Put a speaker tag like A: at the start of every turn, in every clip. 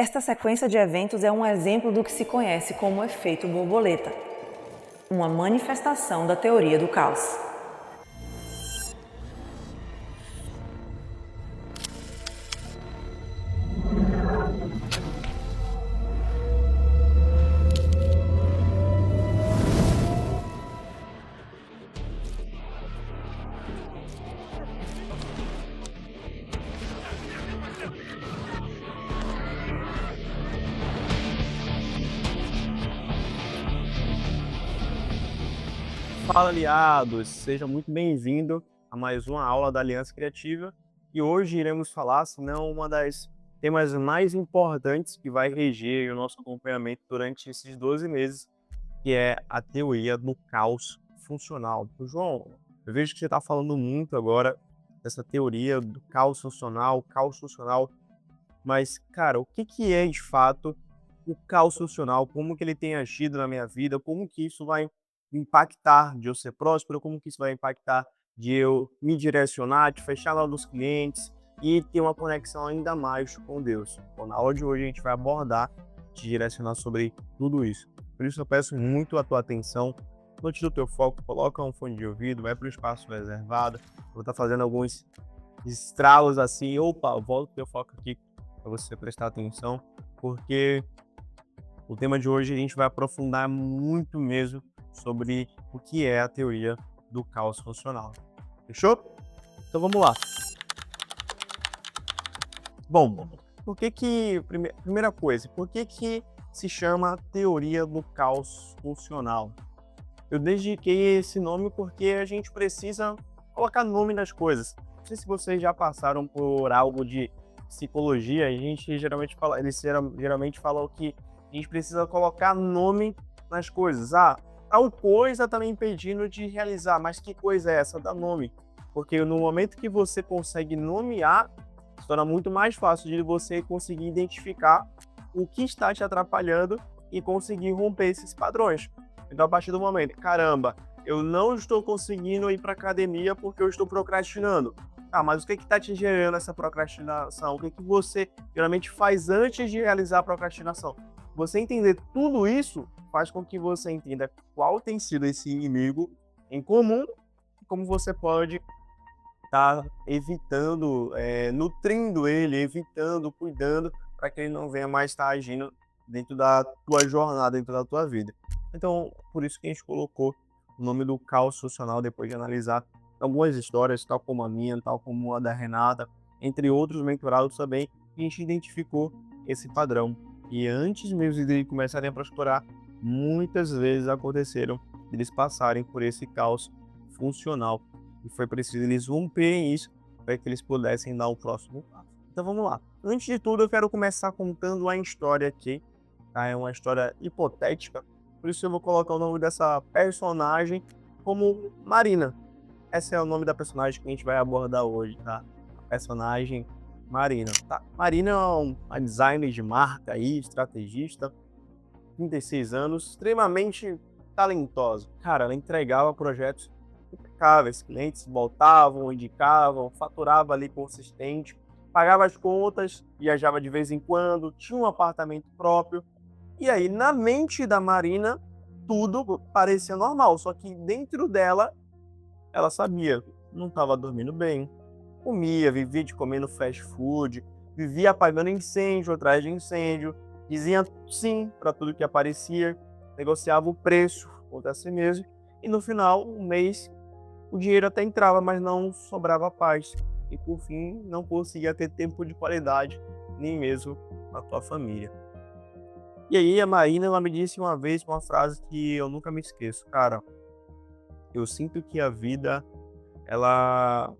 A: Esta sequência de eventos é um exemplo do que se conhece como efeito borboleta, uma manifestação da teoria do caos.
B: Fala, aliados! Seja muito bem-vindo a mais uma aula da Aliança Criativa. E hoje iremos falar, se não uma das temas mais importantes que vai reger o nosso acompanhamento durante esses 12 meses, que é a teoria do caos funcional. João, eu vejo que você está falando muito agora dessa teoria do caos funcional, mas, cara, o que é de fato o caos funcional? Como que ele tem agido na minha vida? Como que isso vai impactar de eu ser próspero? Como que isso vai impactar de eu me direcionar, de fechar lá dos clientes e ter uma conexão ainda mais com Deus? Bom, na aula de hoje a gente vai abordar, te direcionar sobre tudo isso. Por isso eu peço muito a tua atenção, não tira o teu foco, coloca um fone de ouvido, vai para o espaço reservado. Eu vou estar fazendo alguns estralos assim, opa, volta o teu foco aqui para você prestar atenção, porque o tema de hoje a gente vai aprofundar muito mesmo sobre o que é a teoria do caos funcional. Fechou? Então vamos lá. Bom, primeira coisa, por que se chama teoria do caos funcional? Eu dediquei esse nome porque a gente precisa colocar nome nas coisas. Não sei se vocês já passaram por algo de psicologia, a gente geralmente falam que a gente precisa colocar nome nas coisas. Tal coisa está me impedindo de realizar, mas que coisa é essa? Dá nome. Porque no momento que você consegue nomear, se torna muito mais fácil de você conseguir identificar o que está te atrapalhando e conseguir romper esses padrões. Então, a partir do momento, caramba, eu não estou conseguindo ir para academia porque eu estou procrastinando. Mas o que está te gerando essa procrastinação? O que você geralmente faz antes de realizar a procrastinação? Você entender tudo isso faz com que você entenda qual tem sido esse inimigo em comum e como você pode estar evitando, nutrindo ele, evitando, cuidando, para que ele não venha mais estar agindo dentro da tua jornada, dentro da tua vida. Então, por isso que a gente colocou o nome do caos funcional, depois de analisar algumas histórias, tal como a minha, tal como a da Renata, entre outros mentorados também, e a gente identificou esse padrão. E antes mesmo de começarem a prosperar, muitas vezes aconteceram eles passarem por esse caos funcional. E foi preciso eles romperem isso para que eles pudessem dar o próximo passo. Então vamos lá. Antes de tudo, eu quero começar contando a história aqui. Tá? É uma história hipotética, por isso eu vou colocar o nome dessa personagem como Marina. Esse é o nome da personagem que a gente vai abordar hoje, tá? A personagem Marina, tá? Marina é uma designer de marca aí, estrategista, 36 anos, extremamente talentosa. Cara, ela entregava projetos impecáveis, clientes voltavam, indicavam, faturava ali consistente, pagava as contas, viajava de vez em quando, tinha um apartamento próprio. E aí, na mente da Marina, tudo parecia normal, só que dentro dela, ela sabia, não estava dormindo bem, comia, vivia de comer no fast food, vivia apagando incêndio atrás de incêndio, dizia sim para tudo que aparecia, negociava o preço contra si mesmo, e no final, um mês, o dinheiro até entrava, mas não sobrava paz. E por fim, não conseguia ter tempo de qualidade, nem mesmo com a tua família. E aí a Marina, ela me disse uma vez uma frase que eu nunca me esqueço. Cara, eu sinto que a vida, ela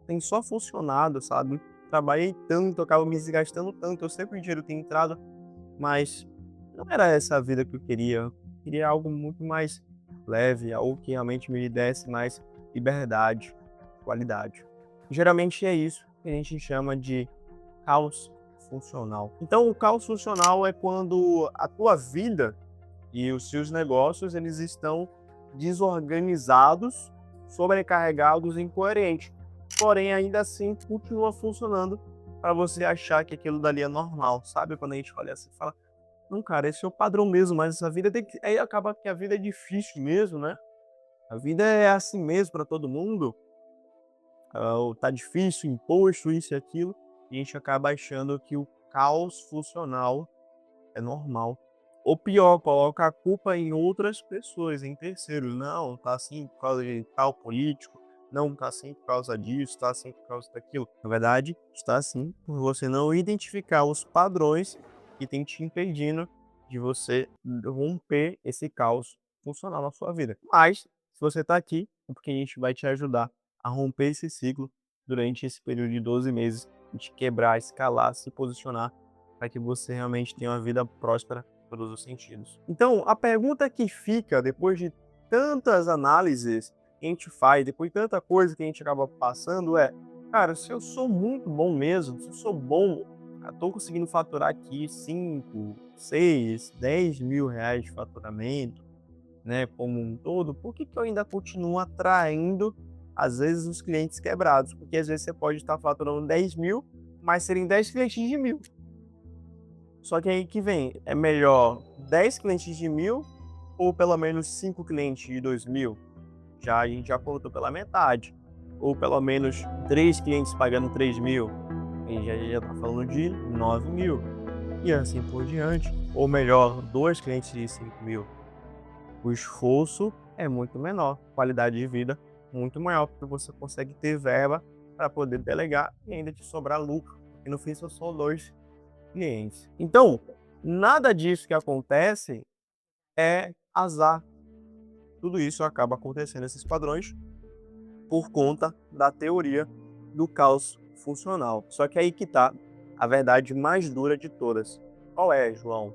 B: tem só funcionado, sabe? Trabalhei tanto, eu acabo me desgastando tanto, eu sei que o dinheiro tem entrado, mas não era essa a vida que eu queria. Eu queria algo muito mais leve, algo que realmente me desse mais liberdade, qualidade. Geralmente é isso que a gente chama de caos funcional. Então, o caos funcional é quando a tua vida e os seus negócios eles estão desorganizados, sobrecarregados e incoerentes. Porém, ainda assim, continua funcionando para você achar que aquilo dali é normal, sabe? Quando a gente olha assim e fala, não, cara, esse é o padrão mesmo, mas essa vida tem que. Aí acaba que a vida é difícil mesmo, né? A vida é assim mesmo para todo mundo. Ou tá difícil, imposto, isso e aquilo. E a gente acaba achando que o caos funcional é normal. Ou pior, coloca a culpa em outras pessoas, em terceiros. Não, tá assim por causa de tal político. Não, tá assim por causa disso, tá assim por causa daquilo. Na verdade, está assim por você não identificar os padrões que tem te impedindo de você romper esse caos funcional na sua vida. Mas, se você tá aqui, é porque a gente vai te ajudar a romper esse ciclo durante esse período de 12 meses, de quebrar, escalar, se posicionar para que você realmente tenha uma vida próspera em todos os sentidos. Então, a pergunta que fica depois de tantas análises que a gente faz, depois de tanta coisa que a gente acaba passando é, cara, se eu sou muito bom mesmo, se eu sou bom, estou conseguindo faturar aqui 5, 6, 10 mil reais de faturamento, né, como um todo, por que eu ainda continuo atraindo, às vezes, os clientes quebrados? Porque às vezes você pode estar faturando 10 mil, mas serem 10 clientes de 1.000. Só que aí que vem, é melhor 10 clientes de 1.000 ou pelo menos 5 clientes de 2.000? Já a gente já cortou pela metade. Ou pelo menos 3 clientes pagando 3.000, a gente já tá falando de 9.000. E assim por diante. Ou melhor, 2 clientes de 5.000. O esforço é muito menor, qualidade de vida muito maior, porque você consegue ter verba para poder delegar e ainda te sobrar lucro. E no fim são só 2 clientes. Então, nada disso que acontece é azar. Tudo isso acaba acontecendo, esses padrões, por conta da teoria do caos funcional. Só que aí que tá a verdade mais dura de todas. Qual é, João?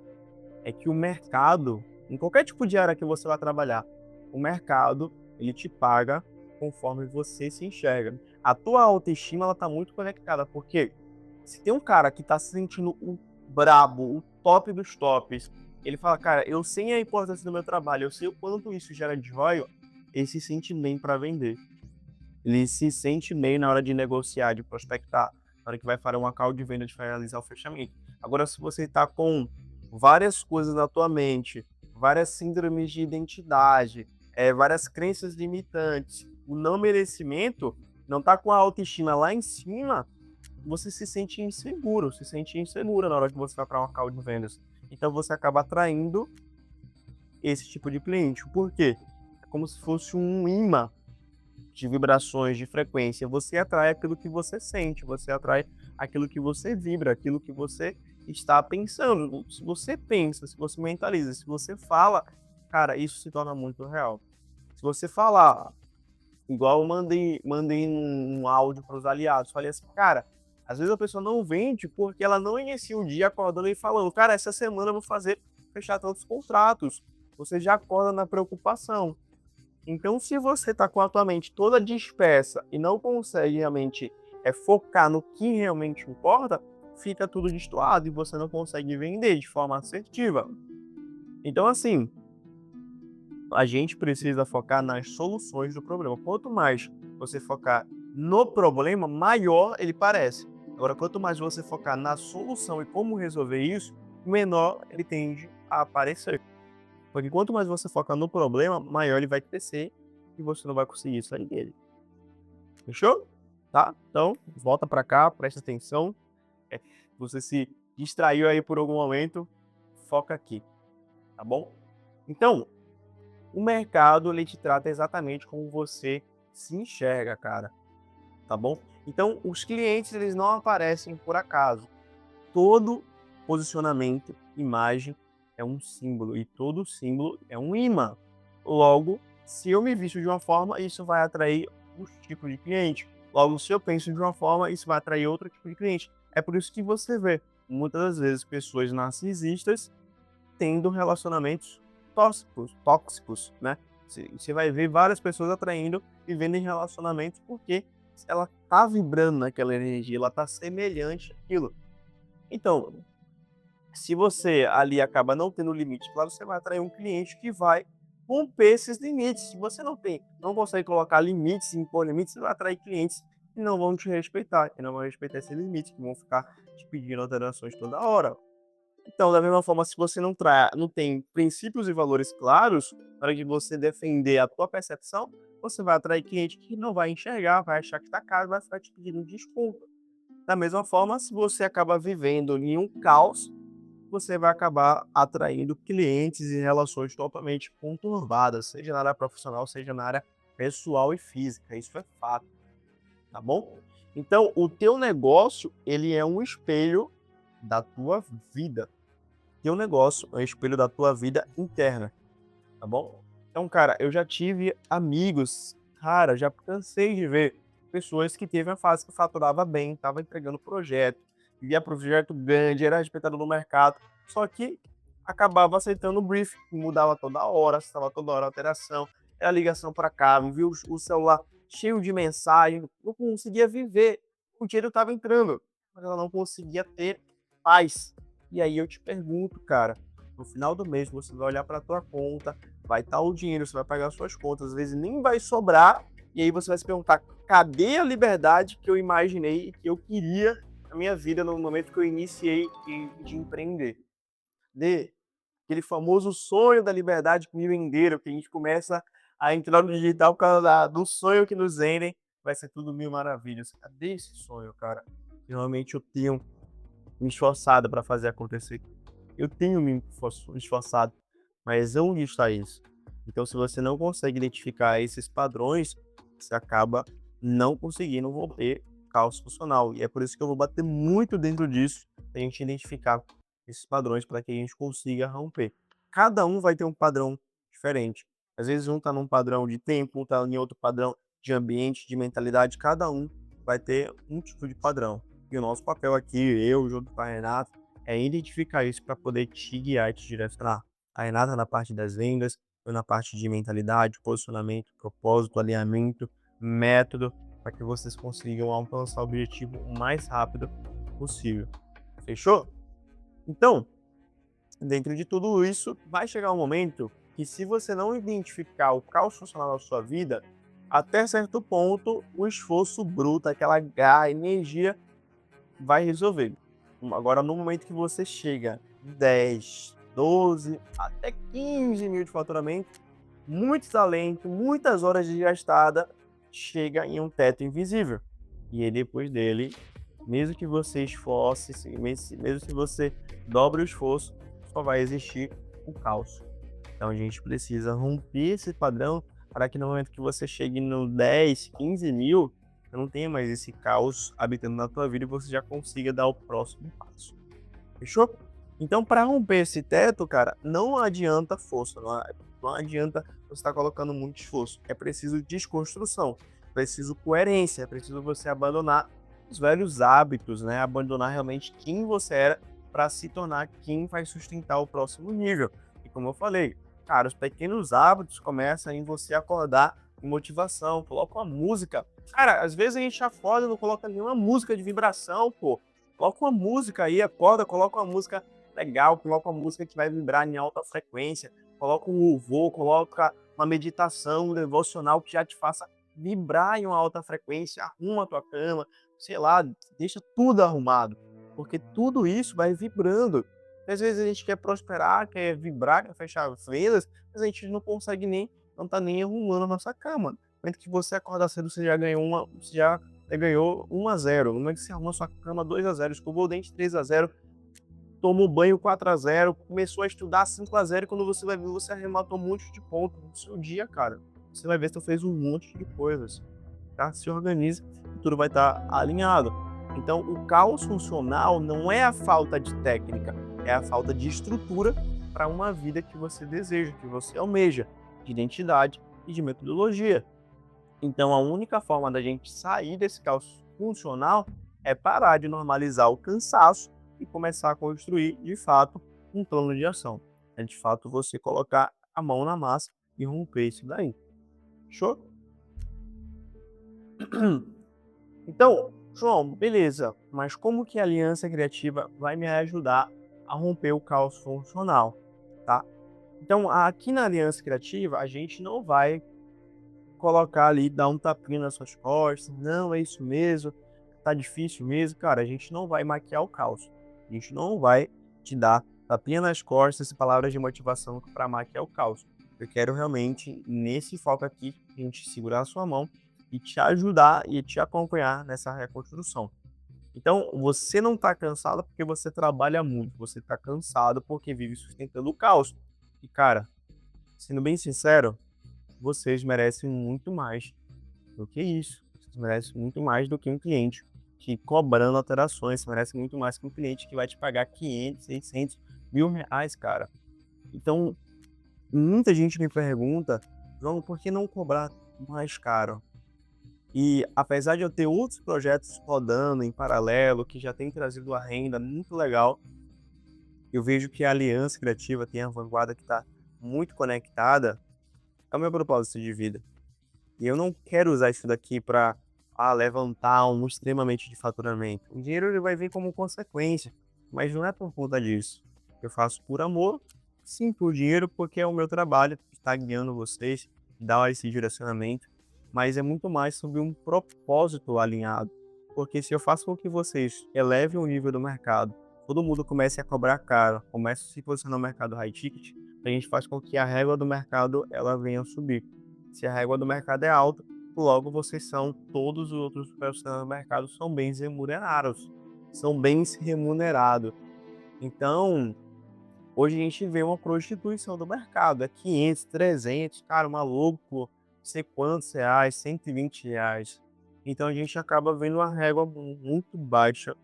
B: É que o mercado, em qualquer tipo de área que você vai trabalhar, o mercado, ele te paga conforme você se enxerga. A tua autoestima, ela tá muito conectada, porque se tem um cara que tá se sentindo o brabo, o top dos tops, ele fala, cara, eu sei a importância do meu trabalho, eu sei o quanto isso gera de ROI, ele se sente bem para vender. Ele se sente bem na hora de negociar, de prospectar, na hora que vai fazer uma call de venda, de realizar o fechamento. Agora, se você está com várias coisas na tua mente, várias síndromes de identidade, várias crenças limitantes, o não merecimento, não está com a autoestima lá em cima, você se sente inseguro, se sente insegura na hora que você vai para uma call de vendas. Então você acaba atraindo esse tipo de cliente. Por quê? É como se fosse um imã de vibrações, de frequência. Você atrai aquilo que você sente, você atrai aquilo que você vibra, aquilo que você está pensando. Se você pensa, se você mentaliza, se você fala, cara, isso se torna muito real. Se você falar, igual eu mandei um áudio para os aliados, falei assim, cara, às vezes a pessoa não vende porque ela não inicia o dia acordando e falando, cara, essa semana eu vou fechar tantos contratos. Você já acorda na preocupação. Então, se você está com a tua mente toda dispersa e não consegue realmente focar no que realmente importa, fica tudo destoado e você não consegue vender de forma assertiva. Então, assim, a gente precisa focar nas soluções do problema. Quanto mais você focar no problema, maior ele parece. Agora, quanto mais você focar na solução e como resolver isso, menor ele tende a aparecer. Porque quanto mais você foca no problema, maior ele vai crescer e você não vai conseguir sair dele. Fechou? Tá? Então, volta pra cá, presta atenção. Você se distraiu aí por algum momento, foca aqui, tá bom? Então, o mercado, ele te trata exatamente como você se enxerga, cara, tá bom? Então, os clientes, eles não aparecem por acaso. Todo posicionamento, imagem, é um símbolo, e todo símbolo é um imã. Logo, se eu me visto de uma forma, isso vai atrair um tipo de cliente. Logo, se eu penso de uma forma, isso vai atrair outro tipo de cliente. É por isso que você vê, muitas das vezes, pessoas narcisistas tendo relacionamentos tóxicos, né? Você vai ver várias pessoas atraindo e vendo em relacionamentos porque ela tá vibrando naquela energia, ela tá semelhante àquilo. Então, se você ali acaba não tendo limite, claro, você vai atrair um cliente que vai romper esses limites. Se você não consegue colocar limites, impor limites, você vai atrair clientes e não vão te respeitar, e não vão respeitar esse limite, que vão ficar te pedindo alterações toda hora. Então, da mesma forma, se você não tem princípios e valores claros para de você defender a tua percepção, você vai atrair cliente que não vai enxergar, vai achar que está caro, vai ficar te pedindo desconto. Da mesma forma, se você acaba vivendo em um caos, você vai acabar atraindo clientes e relações totalmente conturbadas, seja na área profissional, seja na área pessoal e física. Isso é fato, tá bom? Então, o teu negócio, ele é um espelho da tua vida. Teu negócio é um espelho da tua vida interna, tá bom? Então, cara, eu já tive amigos, cara, já cansei de ver pessoas que teve uma fase que faturava bem, estava entregando projeto, via projeto grande, era respeitado no mercado, só que acabava aceitando o brief, mudava toda hora, estava toda hora alteração, era ligação para cá, viu o celular cheio de mensagem, não conseguia viver, o dinheiro estava entrando, mas ela não conseguia ter paz. E aí eu te pergunto, cara, no final do mês você vai olhar para tua conta, vai estar o dinheiro, você vai pagar suas contas, às vezes nem vai sobrar, e aí você vai se perguntar, cadê a liberdade que eu imaginei e que eu queria na minha vida no momento que eu iniciei de empreender? Cadê aquele famoso sonho da liberdade que me venderam, que a gente começa a entrar no digital por causa do sonho que nos vendem, vai ser tudo mil maravilhas. Cadê esse sonho, cara? Realmente eu tenho me esforçado para fazer acontecer. Eu tenho me esforçado, mas onde está isso? Então, se você não consegue identificar esses padrões, você acaba não conseguindo romper o caos funcional. E é por isso que eu vou bater muito dentro disso, para a gente identificar esses padrões para que a gente consiga romper. Cada um vai ter um padrão diferente. Às vezes um está num padrão de tempo, um está em outro padrão de ambiente, de mentalidade. Cada um vai ter um tipo de padrão. E o nosso papel aqui, eu junto com a Renata, é identificar isso para poder te guiar e te direcionar. A Renata na parte das vendas, eu na parte de mentalidade, posicionamento, propósito, alinhamento, método, para que vocês consigam alcançar o objetivo o mais rápido possível. Fechou? Então, dentro de tudo isso, vai chegar um momento que, se você não identificar o caos funcional da sua vida, até certo ponto, o esforço bruto, aquela garra, energia, vai resolver. Agora, no momento que você chega em 10, 12, até 15 mil de faturamento, muito talento, muitas horas de gastada, chega em um teto invisível. E aí, depois dele, mesmo que você esforce, mesmo que você dobre o esforço, só vai existir o caos. Então a gente precisa romper esse padrão para que no momento que você chegue no 10, 15 mil, você não tenha mais esse caos habitando na tua vida e você já consiga dar o próximo passo. Fechou? Então, para romper esse teto, cara, não adianta força, não adianta você estar colocando muito esforço. É preciso desconstrução, é preciso coerência, é preciso você abandonar os velhos hábitos, né? Abandonar realmente quem você era para se tornar quem vai sustentar o próximo nível. E como eu falei, cara, os pequenos hábitos começam em você acordar com motivação, coloca uma música. Cara, às vezes a gente acorda e não coloca nenhuma música de vibração, pô. Coloca uma música aí, acorda, coloca uma música legal, coloca uma música que vai vibrar em alta frequência, coloca um louvor, coloca uma meditação, um devocional que já te faça vibrar em uma alta frequência, arruma a tua cama, sei lá, deixa tudo arrumado, porque tudo isso vai vibrando. Às vezes a gente quer prosperar, quer vibrar, quer fechar vendas, mas a gente não consegue nem, não tá nem arrumando a nossa cama. No momento que você acorda cedo, você já ganhou você já ganhou 1-0. No momento que você arruma a sua cama 2-0, escovou o dente 3-0, tomou banho 4-0, começou a estudar 5-0, e quando você vai ver, você arrematou um monte de pontos no seu dia, cara. Você vai ver que você fez um monte de coisas, tá? Se organiza e tudo vai estar alinhado. Então, o caos funcional não é a falta de técnica, é a falta de estrutura para uma vida que você deseja, que você almeja, de identidade e de metodologia. Então, a única forma da gente sair desse caos funcional é parar de normalizar o cansaço e começar a construir, de fato, um plano de ação. É, de fato, você colocar a mão na massa e romper isso daí. Show? Então, João, beleza, mas como que a aliança criativa vai me ajudar a romper o caos funcional, tá? Então, aqui na aliança criativa, a gente não vai colocar ali, dar um tapinha nas suas costas, não, é isso mesmo, tá difícil mesmo, cara, a gente não vai maquiar o caos. A gente não vai te dar tapinha nas costas e palavras de motivação para maquiar o caos. Eu quero realmente, nesse foco aqui, a gente segurar a sua mão e te ajudar e te acompanhar nessa reconstrução. Então, você não está cansado porque você trabalha muito, você está cansado porque vive sustentando o caos. E, cara, sendo bem sincero, vocês merecem muito mais do que isso. Vocês merecem muito mais do que um cliente que cobrando alterações. Você merece muito mais que um cliente que vai te pagar 500, 600, R$ 1.000, cara. Então, muita gente me pergunta, João, por que não cobrar mais caro? E apesar de eu ter outros projetos rodando em paralelo, que já tem trazido uma renda muito legal, eu vejo que a Aliança Criativa tem a vanguarda que está muito conectada ao meu propósito de vida. E eu não quero usar isso daqui para levantar um extremamente de faturamento. O dinheiro ele vai vir como consequência, mas não é por conta disso. Eu faço por amor, sim, por dinheiro, porque é o meu trabalho que está guiando vocês, dar esse direcionamento, mas é muito mais sobre um propósito alinhado. Porque se eu faço com que vocês elevem o nível do mercado, todo mundo comece a cobrar caro, comece a se posicionar no mercado high ticket, a gente faz com que a régua do mercado ela venha a subir. Se a régua do mercado é alta, logo vocês são, todos os outros profissionais do mercado são bens remunerados. São bens remunerados. Então, hoje a gente vê uma prostituição do mercado. É 500, 300, cara, maluco, não sei quantos reais, R$ 120. Então a gente acaba vendo uma régua muito baixa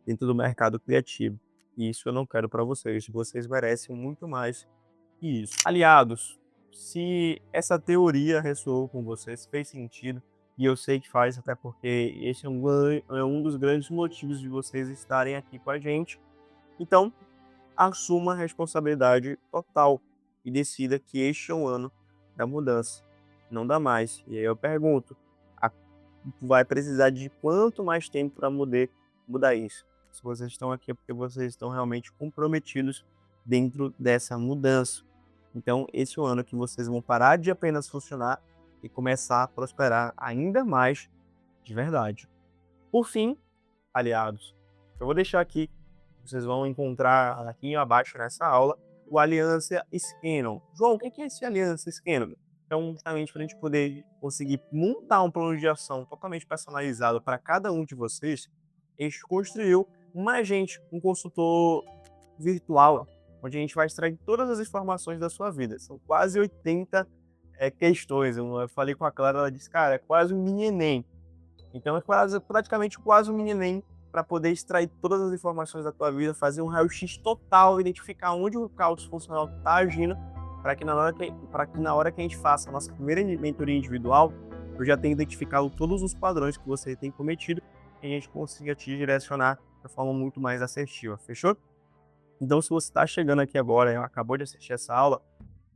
B: dentro do mercado criativo. E isso eu não quero para vocês. Vocês merecem muito mais que isso. Aliados, se essa teoria ressoou com vocês, fez sentido, e eu sei que faz, até porque esse é um dos grandes motivos de vocês estarem aqui com a gente. Então, assuma a responsabilidade total e decida que este é o ano da mudança. Não dá mais. E aí eu pergunto, a- vai precisar de quanto mais tempo para mudar isso? Se vocês estão aqui é porque vocês estão realmente comprometidos dentro dessa mudança. Então, esse é o ano que vocês vão parar de apenas funcionar e começar a prosperar ainda mais de verdade. Por fim, aliados, eu vou deixar aqui, vocês vão encontrar aqui abaixo nessa aula, o Aliança Scanon. João, o que é esse Aliança Scanon? Então, justamente para a gente poder conseguir montar um plano de ação totalmente personalizado para cada um de vocês, a gente construiu um agente, um consultor virtual, onde a gente vai extrair todas as informações da sua vida. São quase 80 questões. Eu falei com a Clara, ela disse, cara, é quase um mini Enem. Então é praticamente quase um mini Enem para poder extrair todas as informações da tua vida, fazer um raio-x total, identificar onde o caos funcional está agindo, para que na hora que a gente faça a nossa primeira mentoria individual, eu já tenha identificado todos os padrões que você tem cometido e a gente consiga te direcionar de forma muito mais assertiva, fechou? Então, se você está chegando aqui agora e acabou de assistir essa aula,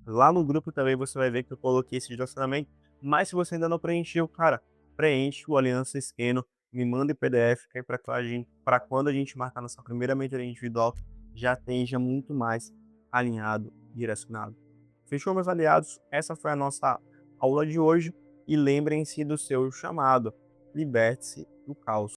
B: lá no grupo também você vai ver que eu coloquei esse direcionamento. Mas se você ainda não preencheu, cara, preenche o Aliança Esqueno, me manda em PDF, que aí para quando a gente marcar nossa primeira mentoria individual, já esteja muito mais alinhado, direcionado. Fechou, meus aliados? Essa foi a nossa aula de hoje. E lembrem-se do seu chamado. Liberte-se do caos.